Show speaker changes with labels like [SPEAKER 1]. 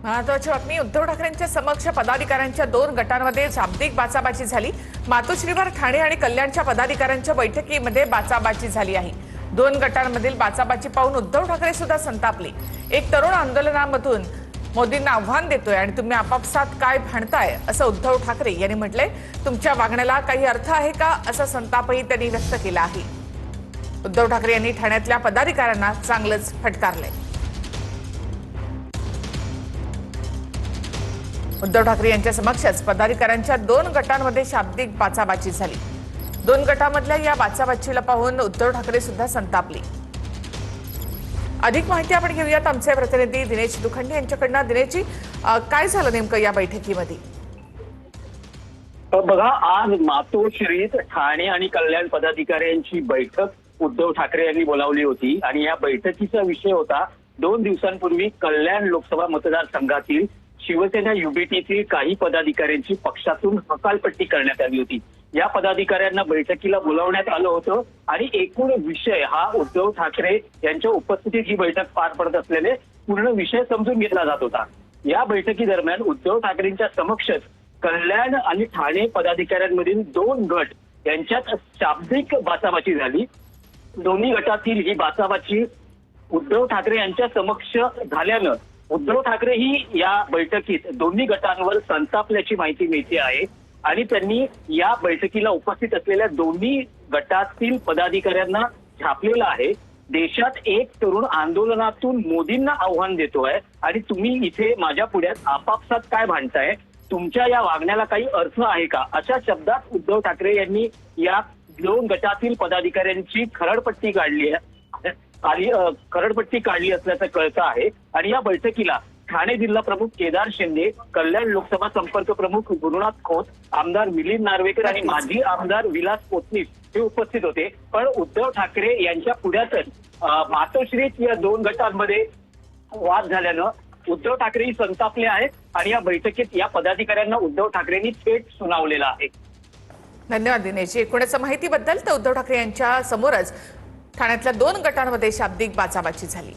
[SPEAKER 1] महत्वाची बातमी। उद्धव ठाकरेंच्या समक्ष पदाधिकाऱ्यांच्या 2 गटांमध्ये शाब्दिक बाचाबाची झाली। मातोश्रीवर ठाणे आणि कल्याणच्या पदाधिकाऱ्यांच्या बैठकीमध्ये बाचाबाची झाली आहे। 2 गटांमधील बाचाबाची पाहून उद्धव ठाकरे सुद्धा संतापले। एक तरुण आंदोलनामधून मोदींना आव्हान देतोय आणि तुम्ही आपापसात काय भांडताय असं उद्धव ठाकरे यांनी म्हटलंय। तुमच्या वागण्याला काही अर्थ आहे का असा संतापही त्यांनी व्यक्त केला आहे। उद्धव ठाकरे यांनी ठाण्यातल्या पदाधिकाऱ्यांना चांगलंच फटकारलंय। उद्धव ठाकरे यांच्या समक्षच पदाधिकाऱ्यांच्या 2 गटांमध्ये शाब्दिक बाचाबाची झाली। 2 गटांमधल्या या बाचाबाचीला पाहून उद्धव ठाकरे सुद्धा संतापले। अधिक माहिती आपण घेऊयात आमचे प्रतिनिधी दिनेश दुखंडे यांच्याकडनं। दिनेशजी, काय झालं नेमकं या बैठकीमध्ये?
[SPEAKER 2] बघा, आज मातोश्रीत ठाणे आणि कल्याण पदाधिकाऱ्यांची बैठक उद्धव ठाकरे यांनी बोलावली होती आणि या बैठकीचा विषय होता 2 दिवसांपूर्वी कल्याण लोकसभा मतदारसंघातील शिवसेना युबीटीतील काही पदाधिकाऱ्यांची पक्षातून हकालपट्टी करण्यात आली होती। या पदाधिकाऱ्यांना बैठकीला बोलावण्यात आलं होतं आणि एकूण विषय हा उद्धव ठाकरे यांच्या उपस्थितीत ही बैठक पार पडत असल्याने पूर्ण विषय समजून घेतला जात होता। या बैठकीदरम्यान उद्धव ठाकरेंच्या समक्षच कल्याण आणि ठाणे पदाधिकाऱ्यांमधील 2 गट यांच्यात शाब्दिक बाचाबाची झाली। दोन्ही गटातील ही बाचाबाची उद्धव ठाकरे यांच्या समक्ष झाल्यानं उद्धव ठाकरे ही या बैठकीत दोन्ही गटांवर संतापल्याची माहिती मिळते आहे आणि त्यांनी या बैठकीला उपस्थित असलेल्या दोन्ही गटातील पदाधिकाऱ्यांना छापलेलं आहे। देशात एक तरुण आंदोलनातून मोदींना आव्हान देतोय आणि तुम्ही इथे माझ्या पुढ्यात आपापसात काय भांडताय, तुमच्या या वागण्याला काही अर्थ आहे का, अशा शब्दात उद्धव ठाकरे यांनी या 2 गटातील पदाधिकाऱ्यांची खरडपट्टी काढली असल्याचं कळतं आहे। आणि या बैठकीला ठाणे जिल्हा प्रमुख केदार शिंदे, कल्याण लोकसभा संपर्क प्रमुख गुरुनाथ खोत, आमदार मिलिंद नार्वेकर आणि माजी आमदार विलास पोतनीस हे उपस्थित होते। पण उद्धव ठाकरे यांच्या पुढ्यातच मातोश्रीत या 2 गटांमध्ये वाद झाल्यानं उद्धव ठाकरेही संतापले आहेत आणि या बैठकीत या पदाधिकाऱ्यांना उद्धव ठाकरेंनी थेट सुनावलेलं आहे।
[SPEAKER 1] धन्यवाद दिनेश। एकूणच माहितीबद्दल तर उद्धव ठाकरे यांच्या समोरच ठाण्यातल्या 2 गटांमध्ये शाब्दिक बाचाबाची झाली।